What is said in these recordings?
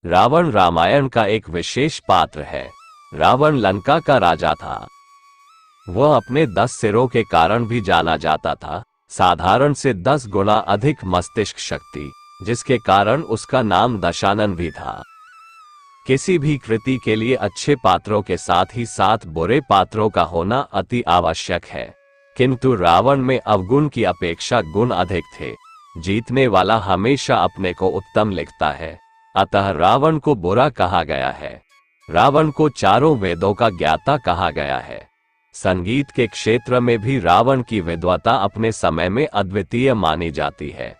रावण रामायण का एक विशेष पात्र है। रावण लंका का राजा था। वह अपने 10 सिरों के कारण भी जाना जाता था, साधारण से 10 गुना अधिक मस्तिष्क शक्ति, जिसके कारण उसका नाम दशानन भी था। किसी भी कृति के लिए अच्छे पात्रों के साथ ही साथ बुरे पात्रों का होना अति आवश्यक है, किंतु रावण में अवगुण की अपेक्षा गुण अधिक थे। जीतने वाला हमेशा अपने को उत्तम लिखता है, अतः रावण को बुरा कहा गया है। रावण को चारों वेदों का ज्ञाता कहा गया है। संगीत के क्षेत्र में भी रावण की विद्वता अपने समय में अद्वितीय मानी जाती है।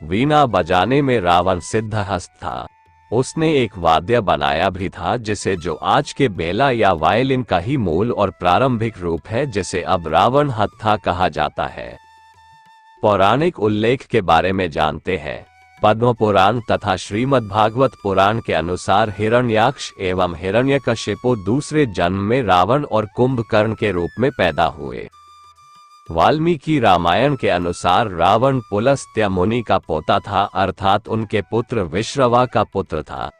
वीणा बजाने में रावण सिद्धहस्त था। उसने एक वाद्य बनाया भी था, जिसे जो आज के बेला या वायलिन का ही मूल और प्रारंभिक रूप है, जिसे अब रावण हत्था कहा जाता है। पौराणिक उल्लेख के बारे में जानते हैं। पद्म पुराण तथा श्रीमद् भागवत पुराण के अनुसार हिरण्याक्ष एवं हिरण्यकशिपु दूसरे जन्म में रावण और कुंभकर्ण के रूप में पैदा हुए। वाल्मीकि रामायण के अनुसार रावण पुलस्त्य मुनि का पोता था, अर्थात उनके पुत्र विश्रवा का पुत्र था।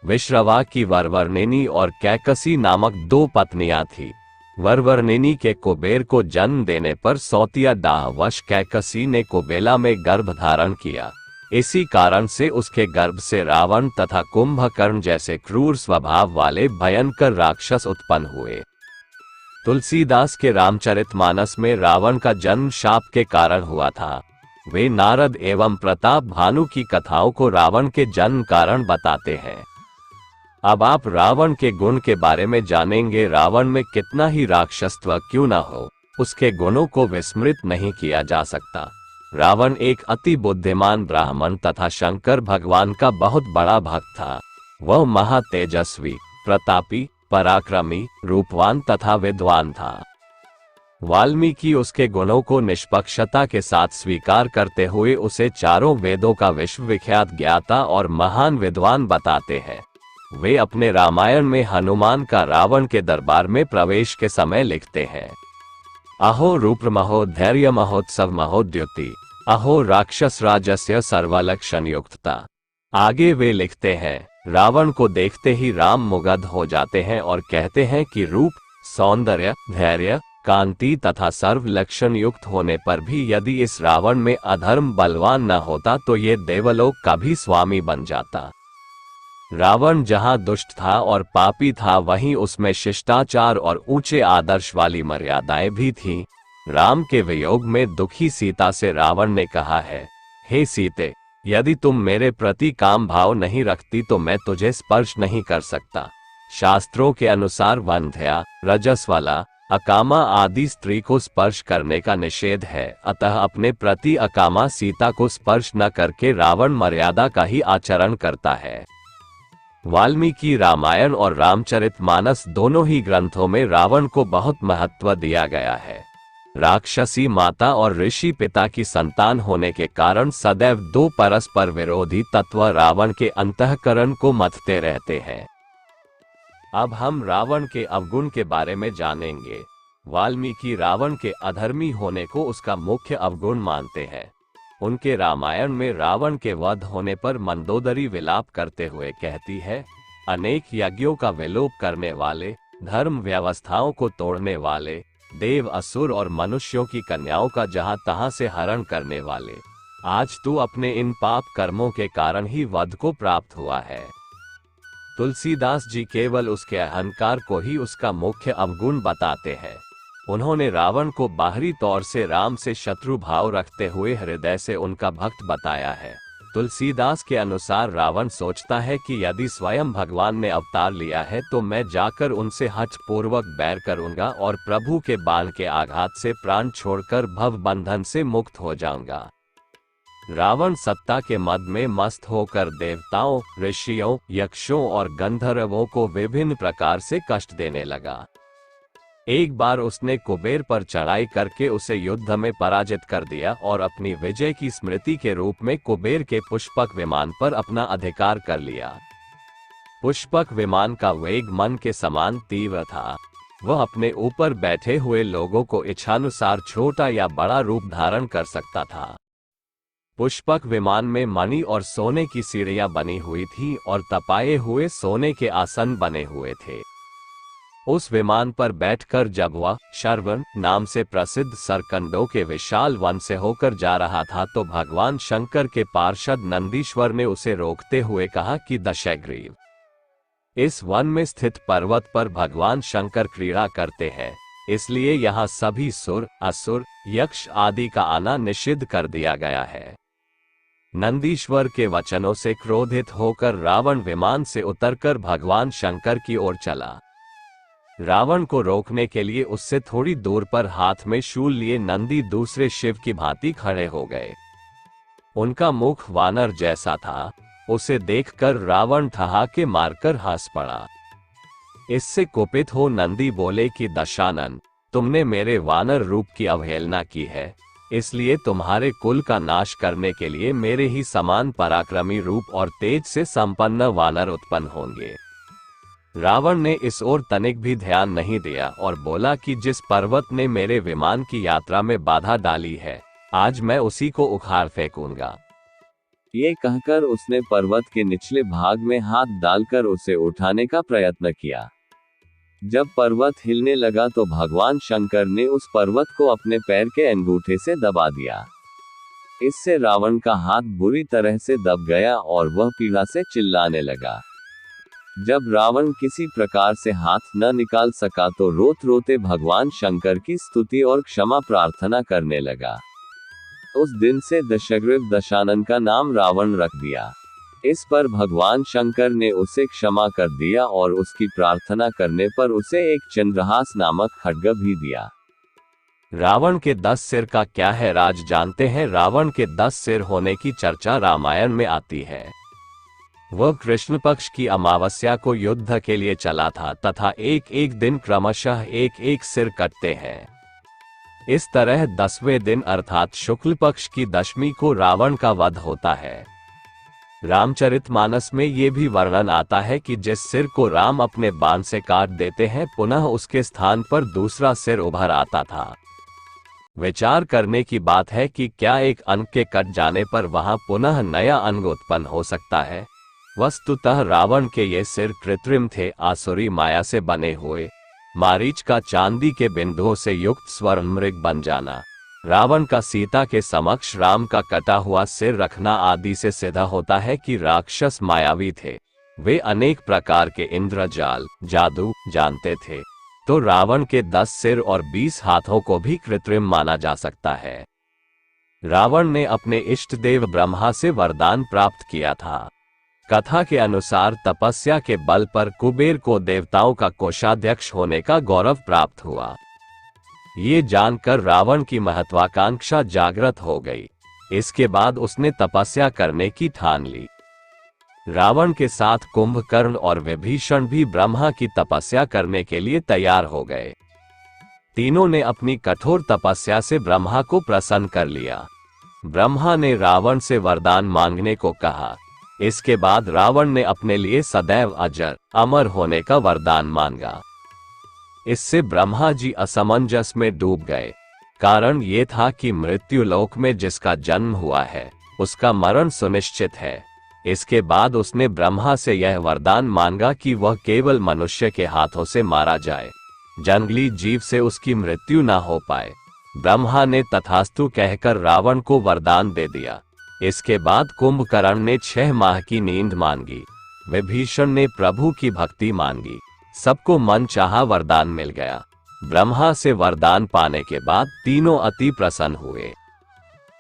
विश्रवा की वरवर्णिनी और कैकसी नामक 2 पत्नियां थीं। वरवर्णिनी के कुबेर को जन्म देने पर सौतिया दाहवश कैकसी ने कुबेला में गर्भ धारण किया। इसी कारण से उसके गर्भ से रावण तथा कुंभकर्ण जैसे क्रूर स्वभाव वाले भयंकर राक्षस उत्पन्न हुए। तुलसीदास के रामचरितमानस में रावण का जन्म शाप के कारण हुआ था। वे नारद एवं प्रताप भानु की कथाओं को रावण के जन्म कारण बताते हैं। अब आप रावण के गुण के बारे में जानेंगे। रावण में कितना ही राक्षसत्व क्यों न हो, उसके गुणों को विस्मृत नहीं किया जा सकता। रावण एक अति बुद्धिमान ब्राह्मण तथा शंकर भगवान का बहुत बड़ा भक्त था। वह महातेजस्वी, प्रतापी, पराक्रमी, रूपवान तथा विद्वान था। वाल्मीकि उसके गुणों को निष्पक्षता के साथ स्वीकार करते हुए उसे चारों वेदों का विश्वविख्यात ज्ञाता और महान विद्वान बताते हैं। वे अपने रामायण में हनुमान का रावण के दरबार में प्रवेश के समय लिखते हैं, अहो रूपमहो धैर्य महोत्सव महोद्युति, अहो राक्षस राजस्य सर्वलक्षण युक्तता। आगे वे लिखते हैं, रावण को देखते ही राम मुग्ध हो जाते हैं और कहते हैं कि रूप, सौंदर्य, धैर्य, कांति तथा सर्व लक्षण युक्त होने पर भी यदि इस रावण में अधर्म बलवान न होता तो ये देवलोक का भी स्वामी बन जाता। रावण जहां दुष्ट था और पापी था, वहीं उसमें शिष्टाचार और ऊंचे आदर्श वाली मर्यादाएं भी थीं। राम के वियोग में दुखी सीता से रावण ने कहा है, हे सीते, यदि तुम मेरे प्रति काम भाव नहीं रखती तो मैं तुझे स्पर्श नहीं कर सकता। शास्त्रों के अनुसार वंध्या, रजस्वला, अकामा आदि स्त्री को स्पर्श करने का निषेध है, अतः अपने प्रति अकामा सीता को स्पर्श न करके रावण मर्यादा का ही आचरण करता है। वाल्मीकि रामायण और रामचरितमानस दोनों ही ग्रंथों में रावण को बहुत महत्व दिया गया है। राक्षसी माता और ऋषि पिता की संतान होने के कारण सदैव 2 परस्पर विरोधी तत्व रावण के अंतःकरण को मथते रहते हैं। अब हम रावण के अवगुण के बारे में जानेंगे। वाल्मीकि रावण के अधर्मी होने को उसका मुख्य अवगुण मानते हैं। उनके रामायण में रावण के वध होने पर मंदोदरी विलाप करते हुए कहती है, अनेक यज्ञों का विलोप करने वाले, धर्म व्यवस्थाओं को तोड़ने वाले, देव असुर और मनुष्यों की कन्याओं का जहां तहां से हरण करने वाले, आज तू अपने इन पाप कर्मों के कारण ही वध को प्राप्त हुआ है। तुलसीदास जी केवल उसके अहंकार को ही उसका मुख्य अवगुण बताते हैं। उन्होंने रावण को बाहरी तौर से राम से शत्रु भाव रखते हुए हृदय से उनका भक्त बताया है। तुलसीदास के अनुसार रावण सोचता है कि यदि स्वयं भगवान ने अवतार लिया है तो मैं जाकर उनसे हठपूर्वक बैर करूंगा और प्रभु के बाण के आघात से प्राण छोड़कर भव बंधन से मुक्त हो जाऊंगा। रावण सत्ता के मद में मस्त होकर देवताओं, ऋषियों, यक्षों और गंधर्वों को विभिन्न प्रकार से कष्ट देने लगा। एक बार उसने कुबेर पर चढ़ाई करके उसे युद्ध में पराजित कर दिया और अपनी विजय की स्मृति के रूप में कुबेर के पुष्पक विमान पर अपना अधिकार कर लिया। पुष्पक विमान का वेग मन के समान तीव्र था। वह अपने ऊपर बैठे हुए लोगों को इच्छानुसार छोटा या बड़ा रूप धारण कर सकता था। पुष्पक विमान में मणि और सोने की सीढ़ियां बनी हुई थी और तपाए हुए सोने के आसन बने हुए थे। उस विमान पर बैठकर जब वह शरवण नाम से प्रसिद्ध सरकंडों के विशाल वन से होकर जा रहा था तो भगवान शंकर के पार्षद नंदीश्वर ने उसे रोकते हुए कहा कि दशग्रीव, इस वन में स्थित पर्वत पर भगवान शंकर क्रीड़ा करते हैं, इसलिए यहाँ सभी सुर, असुर, यक्ष आदि का आना निषिद्ध कर दिया गया है। नंदीश्वर के वचनों से क्रोधित होकर रावण विमान से उतरकर भगवान शंकर की ओर चला। रावण को रोकने के लिए उससे थोड़ी दूर पर हाथ में शूल लिए नंदी दूसरे शिव की भांति खड़े हो गए। उनका मुख वानर जैसा था। उसे देखकर रावण ठहाके मारकर हंस पड़ा। इससे कुपित हो नंदी बोले कि दशानन, तुमने मेरे वानर रूप की अवहेलना की है, इसलिए तुम्हारे कुल का नाश करने के लिए मेरे ही समान पराक्रमी रूप और तेज से संपन्न वानर उत्पन्न होंगे। रावण ने इस ओर तनिक भी ध्यान नहीं दिया और बोला कि जिस पर्वत ने मेरे विमान की यात्रा में बाधा डाली है, आज मैं उसी को उखाड़ फेंकूंगा। ये कहकर उसने पर्वत के निचले भाग में हाथ डालकर उसे उठाने का प्रयत्न किया। जब पर्वत हिलने लगा तो भगवान शंकर ने उस पर्वत को अपने पैर के अंगूठे से दबा दिया। इससे रावण का हाथ बुरी तरह से दब गया और वह पीड़ा से चिल्लाने लगा। जब रावण किसी प्रकार से हाथ न निकाल सका तो रोते रोते भगवान शंकर की स्तुति और क्षमा प्रार्थना करने लगा। उस दिन से दशग्रीव दशानन का नाम रावण रख दिया। इस पर भगवान शंकर ने उसे क्षमा कर दिया और उसकी प्रार्थना करने पर उसे एक चंद्रहास नामक खड्ग भी दिया। रावण के 10 सिर का क्या है राज जानते हैं? रावण के 10 सिर होने की चर्चा रामायण में आती है। वह कृष्ण पक्ष की अमावस्या को युद्ध के लिए चला था तथा एक एक दिन क्रमशः एक एक सिर कटते हैं। इस तरह 10वें दिन अर्थात शुक्ल पक्ष की दशमी को रावण का वध होता है। रामचरितमानस में ये भी वर्णन आता है कि जिस सिर को राम अपने बाण से काट देते हैं पुनः उसके स्थान पर दूसरा सिर उभर आता था। विचार करने की बात है कि क्या एक अंग के कट जाने पर वहां पुनः नया अंग उत्पन्न हो सकता है। वस्तुतः रावण के ये सिर कृत्रिम थे, आसुरी माया से बने हुए। मारीच का चांदी के बिंदुओं से युक्त स्वर्ण मृग बन जाना, रावण का सीता के समक्ष राम का कटा हुआ सिर रखना आदि से सिद्ध होता है कि राक्षस मायावी थे। वे अनेक प्रकार के इंद्रजाल, जादू जानते थे। तो रावण के 10 सिर और 20 हाथों को भी कृत्रिम माना जा सकता है। रावण ने अपने इष्ट देव ब्रह्मा से वरदान प्राप्त किया था। कथा के अनुसार तपस्या के बल पर कुबेर को देवताओं का कोषाध्यक्ष होने का गौरव प्राप्त हुआ। ये जानकर रावण की महत्वाकांक्षा जागृत हो गई। इसके बाद उसने तपस्या करने की ठान ली। रावण के साथ कुंभकर्ण और विभीषण भी ब्रह्मा की तपस्या करने के लिए तैयार हो गए। तीनों ने अपनी कठोर तपस्या से ब्रह्मा को प्रसन्न कर लिया। ब्रह्मा ने रावण से वरदान मांगने को कहा। इसके बाद रावण ने अपने लिए सदैव अजर अमर होने का वरदान मांगा। इससे ब्रह्मा जी असमंजस में डूब गए। कारण ये था कि मृत्यु लोक में जिसका जन्म हुआ है उसका मरण सुनिश्चित है। इसके बाद उसने ब्रह्मा से यह वरदान मांगा कि वह केवल मनुष्य के हाथों से मारा जाए, जंगली जीव से उसकी मृत्यु ना हो पाए। ब्रह्मा ने तथास्तु कहकर रावण को वरदान दे दिया। इसके बाद कुंभकर्ण ने 6 माह की नींद मांगी। विभीषण ने प्रभु की भक्ति मांगी। सबको मन चाहा वरदान मिल गया। ब्रह्मा से वरदान पाने के बाद तीनों अति प्रसन्न हुए।